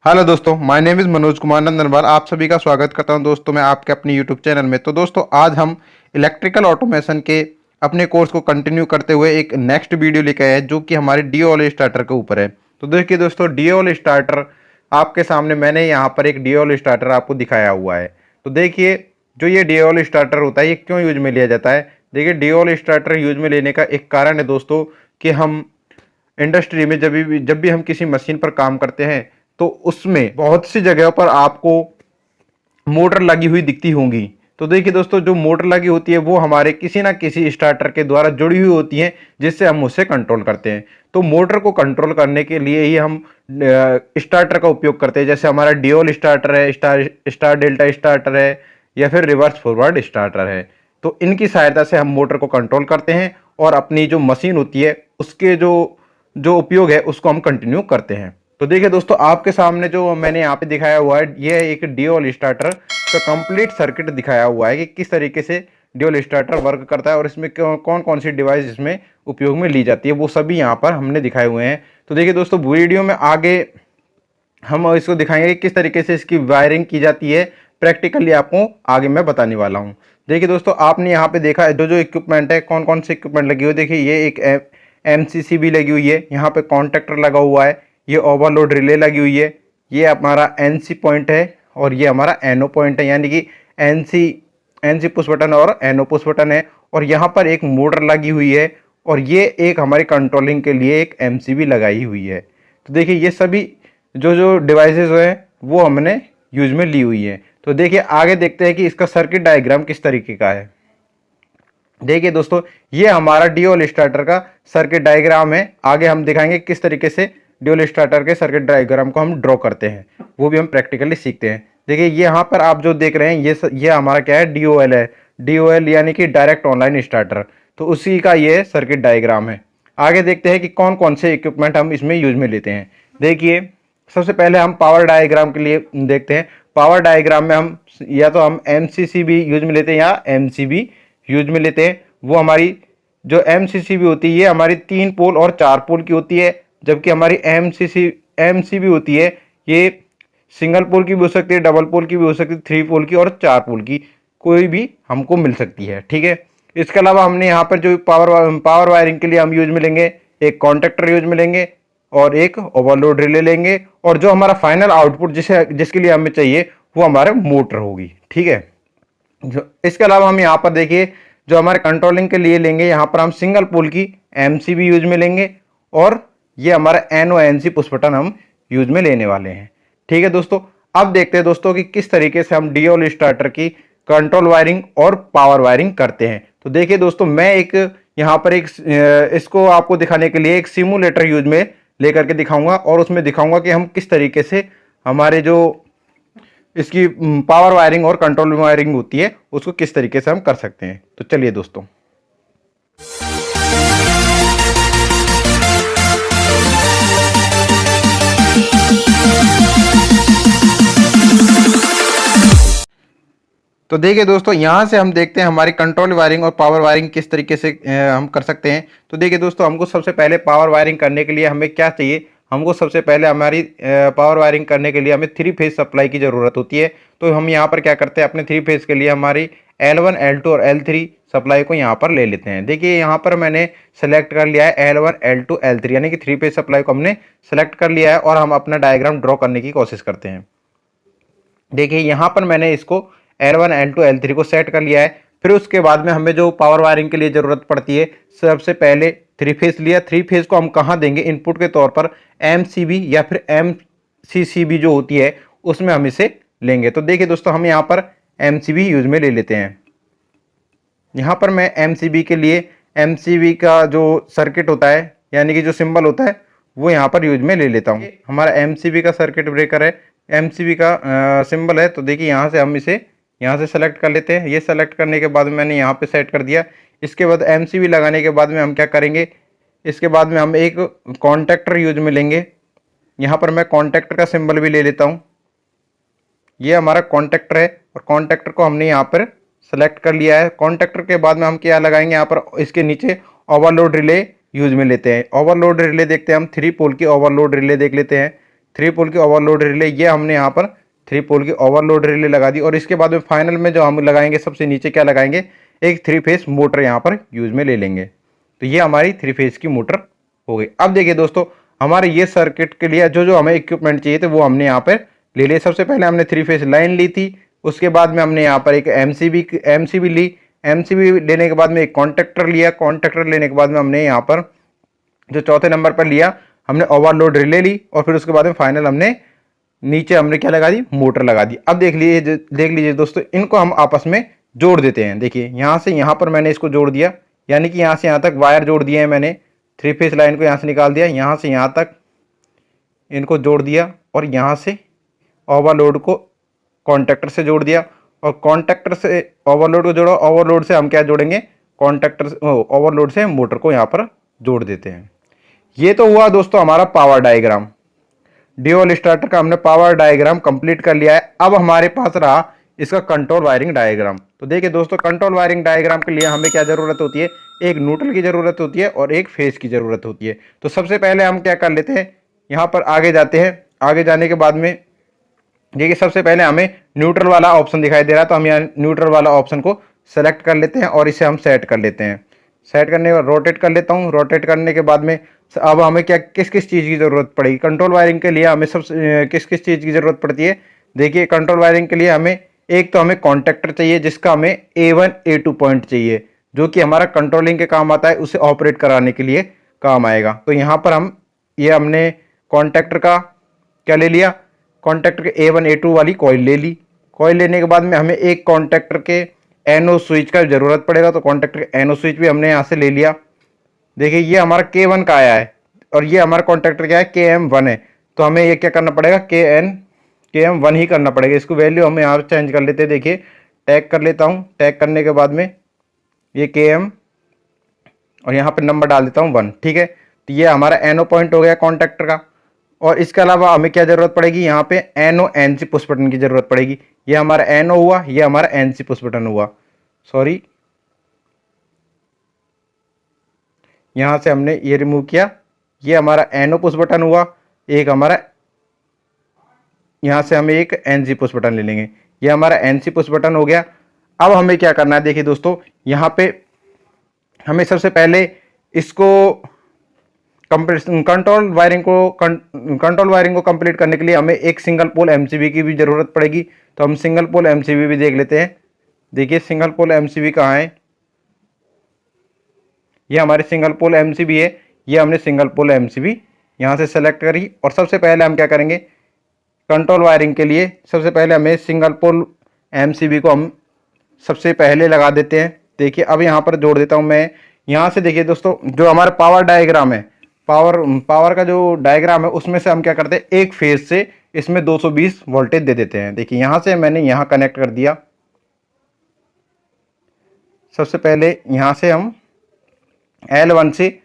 Hello दोस्तों, my name is Manoj Kumar Nandanwal. आप सभी का स्वागत करता हूं दोस्तों मैं आपके अपने यूट्यूब चैनल में। तो दोस्तों आज हम इलेक्ट्रिकल ऑटोमेशन के अपने कोर्स को कंटिन्यू करते हुए एक नेक्स्ट वीडियो लेकर आए हैं जो कि हमारे डीओएल स्टार्टर के ऊपर है। तो देखिए दोस्तों, डीओएल स्टार्टर आपके सामने मैंने यहाँ पर एक डीओएल स्टार्टर आपको दिखाया हुआ है। तो देखिए, जो ये डीओएल स्टार्टर होता है ये क्यों यूज में लिया जाता है। देखिए, डीओएल स्टार्टर यूज में लेने का एक कारण है दोस्तों कि हम इंडस्ट्री में जब भी हम किसी मशीन पर काम करते हैं तो उसमें बहुत सी जगहों पर आपको मोटर लगी हुई दिखती होंगी। तो देखिए दोस्तों, जो मोटर लगी होती है वो हमारे किसी ना किसी स्टार्टर के द्वारा जुड़ी हुई होती है जिससे हम उसे कंट्रोल करते हैं। तो मोटर को कंट्रोल करने के लिए ही हम स्टार्टर का उपयोग करते हैं। जैसे हमारा डियोल स्टार्टर है, स्टार डेल्टा स्टार्टर है, या फिर रिवर्स फॉरवर्ड स्टार्टर है। तो इनकी सहायता से हम मोटर को कंट्रोल करते हैं और अपनी जो मशीन होती है उसके जो जो उपयोग है उसको हम कंटिन्यू करते हैं। तो देखिए दोस्तों, आपके सामने जो मैंने यहाँ पे दिखाया हुआ है ये एक डीओएल स्टार्टर का कंप्लीट सर्किट दिखाया हुआ है कि किस तरीके से डीओएल स्टार्टर वर्क करता है और इसमें कौन कौन सी डिवाइस इसमें उपयोग में ली जाती है वो सभी यहाँ पर हमने दिखाए हुए हैं। तो देखिए दोस्तों, वीडियो में आगे हम इसको दिखाएंगे कि किस तरीके से इसकी वायरिंग की जाती है। प्रैक्टिकली आपको आगे मैं बताने वाला हूँ। देखिए दोस्तों, आपने यहाँ पे देखा है जो जो इक्विपमेंट है, कौन कौन से इक्विपमेंट लगी हुई है। देखिए, ये एक MCC भी लगी हुई है, यहाँ पे कॉन्टेक्टर लगा हुआ है, ये ओवरलोड रिले लगी हुई है, ये हमारा NC पॉइंट है और ये हमारा NO पॉइंट है, यानी कि NC पुश बटन और NO पुश बटन है। और यहाँ पर एक मोटर लगी हुई है और ये एक हमारी कंट्रोलिंग के लिए एक MCB लगाई हुई है। तो देखिए, ये सभी जो जो डिवाइसेस हैं वो हमने यूज में ली हुई है। तो देखिए, आगे देखते हैं कि इसका सर्किट डायग्राम किस तरीके का है। देखिए दोस्तों, ये हमारा डीओएल स्टार्टर का सर्किट डायग्राम है। आगे हम दिखाएंगे किस तरीके से डीओएल स्टार्टर के सर्किट डायग्राम को हम ड्रॉ करते हैं, वो भी हम प्रैक्टिकली सीखते हैं। देखिए, ये यहाँ पर आप जो देख रहे हैं ये हमारा क्या है, डीओएल है। डीओएल यानी कि डायरेक्ट ऑनलाइन स्टार्टर। तो उसी का ये सर्किट डायग्राम है। आगे देखते हैं कि कौन कौन से इक्विपमेंट हम इसमें यूज में लेते हैं। देखिए, सबसे पहले हम पावर डायग्राम के लिए देखते हैं। पावर डायग्राम में हम या तो हम MCCB यूज में लेते हैं या MCB यूज में लेते हैं। वो हमारी जो MCCB होती है ये हमारी 3 पोल और 4 पोल की होती है, जबकि हमारी MCB होती है ये सिंगल पोल की भी हो सकती है, डबल पोल की भी हो सकती है, 3 पोल की और 4 पोल की कोई भी हमको मिल सकती है। ठीक है, इसके अलावा हमने यहाँ पर जो पावर वायरिंग के लिए हम यूज में लेंगे, एक कॉन्टेक्टर यूज में लेंगे और एक ओवरलोड रिले लेंगे, और जो हमारा फाइनल आउटपुट जिसके लिए हमें चाहिए वो हमारे मोटर होगी। ठीक है, जो इसके अलावा हम यहाँ पर देखिए जो हमारे कंट्रोलिंग के लिए लेंगे, यहाँ पर हम सिंगल पोल की MCB यूज में लेंगे और ये हमारा NONC पुश बटन हम यूज में लेने वाले हैं। ठीक है दोस्तों, अब देखते हैं दोस्तों कि किस तरीके से हम डीओएल स्टार्टर की कंट्रोल वायरिंग और पावर वायरिंग करते हैं। तो देखिए दोस्तों, मैं एक यहाँ पर इसको आपको दिखाने के लिए एक सिमुलेटर यूज में लेकर के दिखाऊंगा और उसमें दिखाऊंगा कि हम किस तरीके से हमारे जो इसकी पावर वायरिंग और कंट्रोल वायरिंग होती है उसको किस तरीके से हम कर सकते हैं। तो चलिए दोस्तों, तो देखिए दोस्तों, यहाँ से हम देखते हैं हमारी कंट्रोल वायरिंग और पावर वायरिंग किस तरीके से हम कर सकते हैं। तो देखिए दोस्तों, हमको सबसे पहले पावर वायरिंग करने के लिए हमें क्या चाहिए, हमको सबसे पहले हमारी पावर वायरिंग करने के लिए हमें 3 फेज सप्लाई की ज़रूरत होती है। तो हम यहाँ पर क्या करते हैं, अपने 3 फेज के लिए हमारी L1, L2 और L3 सप्लाई को यहाँ पर ले लेते हैं। देखिए, यहाँ पर मैंने सेलेक्ट कर लिया है L1, L2, L3 यानी कि 3 फेज सप्लाई को हमने सेलेक्ट कर लिया है और हम अपना डायग्राम ड्रॉ करने की कोशिश करते हैं। देखिए, यहाँ पर मैंने इसको L1, L2, L3 को सेट कर लिया है। फिर उसके बाद में हमें जो पावर वायरिंग के लिए ज़रूरत पड़ती है, सबसे पहले 3 फेज लिया। 3 फेज को हम कहाँ देंगे, इनपुट के तौर पर MCB या फिर MCCB जो होती है उसमें हम इसे लेंगे। तो देखिए दोस्तों, हम यहाँ पर MCB यूज में ले लेते हैं। यहाँ पर मैं MCB के लिए MCB का जो सर्किट होता है यानी कि जो सिंबल होता है वो यहाँ पर यूज में ले लेता हूँ। हमारा MCB का सर्किट ब्रेकर है, MCB का सिंबल है। तो देखिए, यहाँ से हम इसे यहाँ से सेलेक्ट कर लेते हैं। ये सेलेक्ट करने के बाद मैंने यहाँ पे सेट कर दिया। इसके बाद MCB लगाने के बाद में हम क्या करेंगे, इसके बाद में हम एक कॉन्टेक्टर यूज में लेंगे। यहाँ पर मैं कॉन्टेक्टर का सिंबल भी ले लेता हूँ। ये हमारा कॉन्टेक्टर है और कॉन्टेक्टर को हमने यहाँ पर सेलेक्ट कर लिया है। कॉन्टेक्टर के बाद में हम क्या लगाएंगे, यहाँ पर इसके नीचे ओवरलोड रिले यूज में लेते हैं। ओवरलोड रिले देखते हैं हम, 3 पोल की ओवरलोड रिले देख लेते हैं। 3 पोल की ओवरलोड रिले, ये हमने यहाँ पर 3 पोल की ओवरलोड रिले लगा दी। और इसके बाद में फाइनल में जो हम लगाएंगे सबसे नीचे क्या लगाएंगे, एक 3 फेज मोटर यहाँ पर यूज में ले लेंगे। तो ये हमारी 3 फेज की मोटर हो गई। अब देखिए दोस्तों, हमारे ये सर्किट के लिए जो जो हमें इक्विपमेंट चाहिए थे वो हमने यहाँ पर ले लिए। सबसे पहले हमने 3 फेज लाइन ली थी, उसके बाद में हमने यहाँ पर एक एमसीबी ली। एमसीबी लेने के बाद में एक कॉन्ट्रैक्टर लिया। कॉन्ट्रैक्टर लेने के बाद में हमने यहाँ पर जो चौथे नंबर पर लिया, हमने ओवरलोड रिले ली। और फिर उसके बाद में फाइनल हमने नीचे हमने क्या लगा दी, मोटर लगा दी। अब देख लीजिए दोस्तों, इनको हम आपस में जोड़ देते हैं। देखिए यहाँ से यहाँ पर मैंने इसको जोड़ दिया, यानी कि यहाँ से यहाँ तक वायर जोड़ दिए हैं मैंने। 3 फेज लाइन को यहाँ से निकाल दिया, यहाँ से यहाँ तक इनको जोड़ दिया, और यहाँ से ओवरलोड को कॉन्ट्रैक्टर से जोड़ दिया, और कॉन्ट्रैक्टर से ओवरलोड को जोड़ा। ओवरलोड से हम क्या जोड़ेंगे, कॉन्ट्रैक्टर ओवरलोड से मोटर को यहाँ पर जोड़ देते हैं। ये तो हुआ दोस्तों हमारा पावर डायग्राम। ड्यूल स्टार्टर का हमने पावर डायग्राम कंप्लीट कर लिया है। अब हमारे पास रहा इसका कंट्रोल वायरिंग डायग्राम। तो देखिए दोस्तों, कंट्रोल वायरिंग डायग्राम के लिए हमें क्या जरूरत होती है, एक न्यूट्रल की जरूरत होती है और एक फेज की जरूरत होती है। तो सबसे पहले हम क्या कर लेते हैं, यहाँ पर आगे जाते हैं। आगे जाने के बाद में देखिए सबसे पहले हमें न्यूट्रल वाला ऑप्शन दिखाई दे रहा है, तो हम यहाँ न्यूट्रल वाला ऑप्शन को सेलेक्ट कर लेते हैं और इसे हम सेट कर लेते हैं। सेट करने के बाद रोटेट कर लेता हूँ। रोटेट करने के बाद में अब हमें क्या किस किस चीज़ की ज़रूरत पड़ेगी, कंट्रोल वायरिंग के लिए हमें सब किस किस चीज़ की ज़रूरत पड़ती है। देखिए कंट्रोल वायरिंग के लिए हमें एक तो हमें कॉन्टैक्टर चाहिए, जिसका हमें A1 A2 पॉइंट चाहिए, जो कि हमारा कंट्रोलिंग के काम आता है, उसे ऑपरेट कराने के लिए काम आएगा। तो यहाँ पर हमने कॉन्टैक्टर का क्या ले लिया, कॉन्टैक्टर के A1 A2 वाली कॉइल ले ली। कॉइल लेने के बाद में हमें एक कॉन्टैक्टर के एनो स्विच का जरूरत पड़ेगा, तो कॉन्टैक्टर के एनो स्विच भी हमने यहाँ से ले लिया। देखिए ये हमारा K1 का आया है, और ये हमारा कॉन्टैक्टर क्या है, KM1 है। तो हमें ये क्या करना पड़ेगा, KM1 ही करना पड़ेगा। इसको वैल्यू हम यहाँ चेंज कर लेते हैं। देखिए टैग कर लेता हूँ, टैग करने के बाद में ये KM और यहाँ पे नंबर डाल देता हूँ 1। ठीक है, तो ये हमारा एनो पॉइंट हो गया कॉन्टैक्टर का। और इसके अलावा हमें क्या जरूरत पड़ेगी, यहाँ पे एनो NC पुश बटन की जरूरत पड़ेगी। ये हमारा एनो हुआ, ये हमारा NC पुश बटन हुआ। सॉरी, यहाँ से हमने ये रिमूव किया। ये हमारा एनो पुश बटन हुआ, एक हमारा यहाँ से हमें एक NC पुश बटन ले लेंगे। ये हमारा NC पुश बटन हो गया। अब हमें क्या करना है, देखिए दोस्तों, यहाँ पे हमें सबसे पहले इसको कंट्रोल वायरिंग को कंप्लीट करने के लिए हमें एक सिंगल पोल MCB की भी जरूरत पड़ेगी। तो हम सिंगल पोल MCB भी देख लेते हैं। देखिए सिंगल पोल MCB कहाँ है, ये हमारी सिंगल पोल MCB है। ये हमने सिंगल पोल MCB यहाँ से सेलेक्ट करी। और सबसे पहले हम क्या करेंगे, कंट्रोल वायरिंग के लिए सबसे पहले हमें सिंगल पोल MCB को हम सबसे पहले लगा देते हैं। देखिए अब यहाँ पर जोड़ देता हूँ मैं। यहाँ से देखिए दोस्तों, जो हमारा पावर डायग्राम है, पावर का जो डायग्राम है, उसमें से हम क्या करते हैं, एक फेज से इसमें 220 वोल्टेज दे देते हैं। देखिए यहाँ से मैंने यहाँ कनेक्ट कर दिया। सबसे पहले यहाँ से हम L1 से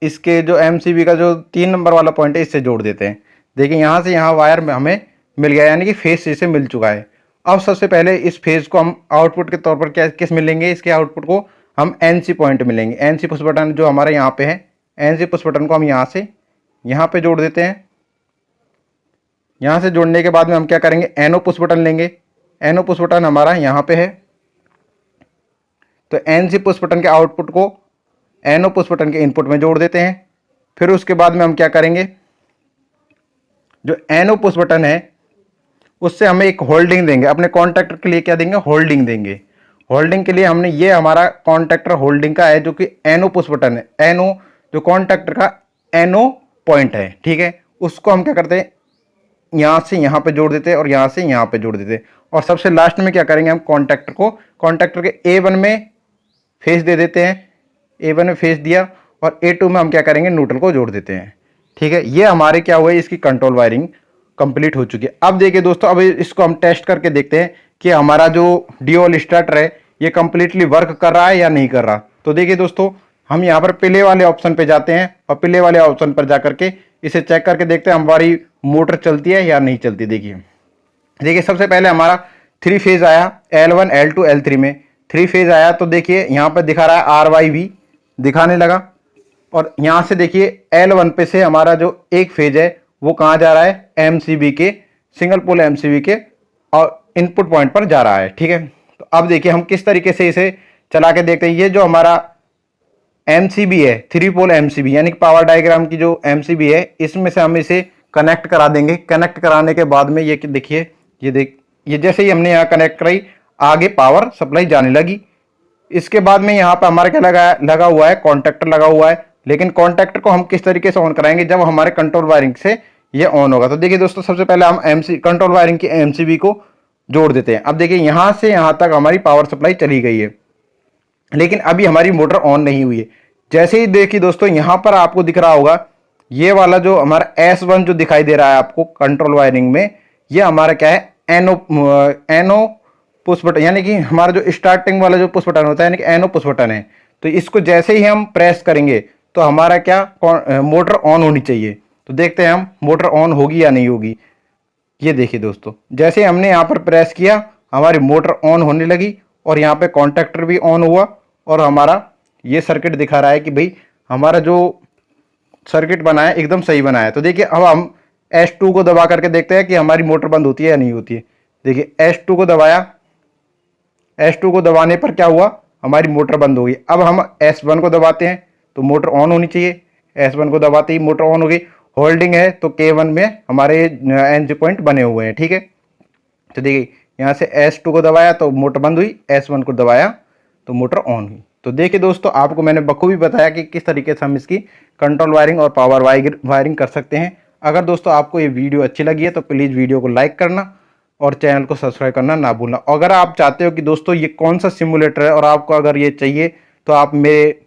इसके जो MCB का जो 3 नंबर वाला पॉइंट है, इससे जोड़ देते हैं। देखिए यहाँ से यहाँ वायर में हमें मिल गया, यानी कि फेज से मिल चुका है। अब सबसे पहले इस फेज को हम आउटपुट के तौर पर क्या किस मिलेंगे, इसके आउटपुट को हम NC पॉइंट मिलेंगे। NC पुश बटन जो हमारे यहाँ पे है, NC पुश बटन को हम यहाँ से यहाँ पे जोड़ देते हैं। यहाँ से जोड़ने के बाद में हम क्या करेंगे, एनो पुश बटन लेंगे। एनो पुश बटन हमारा यहाँ पे है, तो NC पुश बटन के आउटपुट को एनो पुश बटन के इनपुट में जोड़ देते हैं। फिर उसके बाद में हम क्या करेंगे, जो एनो पुश बटन है उससे हमें एक होल्डिंग देंगे। अपने कॉन्टैक्टर के लिए क्या देंगे, होल्डिंग देंगे। होल्डिंग के लिए हमने ये हमारा कॉन्टैक्टर होल्डिंग का है, जो कि एनो पुश बटन है। एनो जो कॉन्टैक्टर का एनो पॉइंट है, ठीक है, उसको हम क्या करते हैं, यहाँ से यहाँ पे जोड़ देते हैं और यहाँ से यहाँ पे जोड़ देते हैं। और सबसे लास्ट में क्या करेंगे, हम कॉन्टैक्टर के A1 में फेस दे देते हैं। A1 में फेस दिया और A2 में हम क्या करेंगे, न्यूट्रल को जोड़ देते हैं। ठीक है, ये हमारे क्या हुआ, इसकी कंट्रोल वायरिंग कंप्लीट हो चुकी है। अब देखिए दोस्तों, अब इसको हम टेस्ट करके देखते हैं कि हमारा जो ड्यूल स्टार्टर है ये कंप्लीटली वर्क कर रहा है या नहीं कर रहा। तो देखिए दोस्तों, हम यहाँ पर प्ले वाले ऑप्शन पे जाते हैं और प्ले वाले ऑप्शन पर जाकर के इसे चेक करके देखते हैं हमारी मोटर चलती है या नहीं चलती। देखिए सबसे पहले हमारा 3 फेज आया, L1 L2 L3 में 3 फेज आया। तो देखिए यहाँ पर दिखा रहा है RYV दिखाने लगा। और यहाँ से देखिए L1 पे से हमारा जो एक फेज है वो कहाँ जा रहा है, एमसीबी के, सिंगल पोल एमसीबी के और इनपुट पॉइंट पर जा रहा है। ठीक है, तो अब देखिए हम किस तरीके से इसे चला के देखते हैं। ये जो हमारा एमसीबी है, 3 पोल एमसीबी, यानी कि पावर डायग्राम की जो एमसीबी है, इसमें से हम इसे कनेक्ट करा देंगे। कनेक्ट कराने के बाद में ये देखिए, ये जैसे ही हमने यहाँ कनेक्ट कराई, आगे पावर सप्लाई जाने लगी। इसके बाद में यहाँ पे हमारा क्या लगा हुआ है, कॉन्टैक्टर लगा हुआ है। लेकिन कॉन्टैक्टर को हम किस तरीके से ऑन कराएंगे, जब हमारे कंट्रोल वायरिंग से ये ऑन होगा। तो देखिए दोस्तों, सबसे पहले हम कंट्रोल वायरिंग की एमसीबी को जोड़ देते हैं। अब देखिए यहां से यहां तक हमारी पावर सप्लाई चली गई है, लेकिन अभी हमारी मोटर ऑन नहीं हुई है। जैसे ही देखिए दोस्तों, यहां पर आपको दिख रहा होगा ये वाला जो हमारा S1 जो दिखाई दे रहा है आपको कंट्रोल वायरिंग में, ये हमारा क्या है, एनो पुश बटन, यानी कि हमारा जो स्टार्टिंग वाला जो पुश बटन होता है, यानी कि एनो पुश बटन है। तो इसको जैसे ही हम प्रेस करेंगे तो हमारा क्या, मोटर ऑन होनी चाहिए। तो देखते हैं हम मोटर ऑन होगी या नहीं होगी। ये देखिए दोस्तों, जैसे हमने यहाँ पर प्रेस किया, हमारी मोटर ऑन होने लगी और यहाँ पे कॉन्टैक्टर भी ऑन हुआ और हमारा ये सर्किट दिखा रहा है कि भाई हमारा जो सर्किट बना है एकदम सही बना है। तो देखिए अब हम S2 को दबा करके देखते हैं कि हमारी मोटर बंद होती है या नहीं होती है। देखिए S2 को दबाया, S2 को दबाने पर क्या हुआ, हमारी मोटर बंद हो गई। अब हम S1 को दबाते हैं तो मोटर ऑन होनी चाहिए। S1 को दबाते ही मोटर ऑन हो गई। होल्डिंग है तो K1 में हमारे एनर्जी पॉइंट बने हुए हैं। ठीक है, तो देखिए यहाँ से S2 को दबाया तो मोटर बंद हुई, S1 को दबाया तो मोटर ऑन हुई। तो देखिए दोस्तों, आपको मैंने बखूबी बताया कि किस तरीके से हम इसकी कंट्रोल वायरिंग और पावर वायरिंग कर सकते हैं। अगर दोस्तों आपको ये वीडियो अच्छी लगी है तो प्लीज़ वीडियो को लाइक करना और चैनल को सब्सक्राइब करना ना भूलना। अगर आप चाहते हो कि दोस्तों ये कौन सा सिमुलेटर है और आपको अगर ये चाहिए तो आप मेरे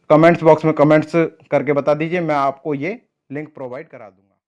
कमेंट्स बॉक्स में कमेंट्स करके बता दीजिए, मैं आपको ये लिंक प्रोवाइड करा दूँ।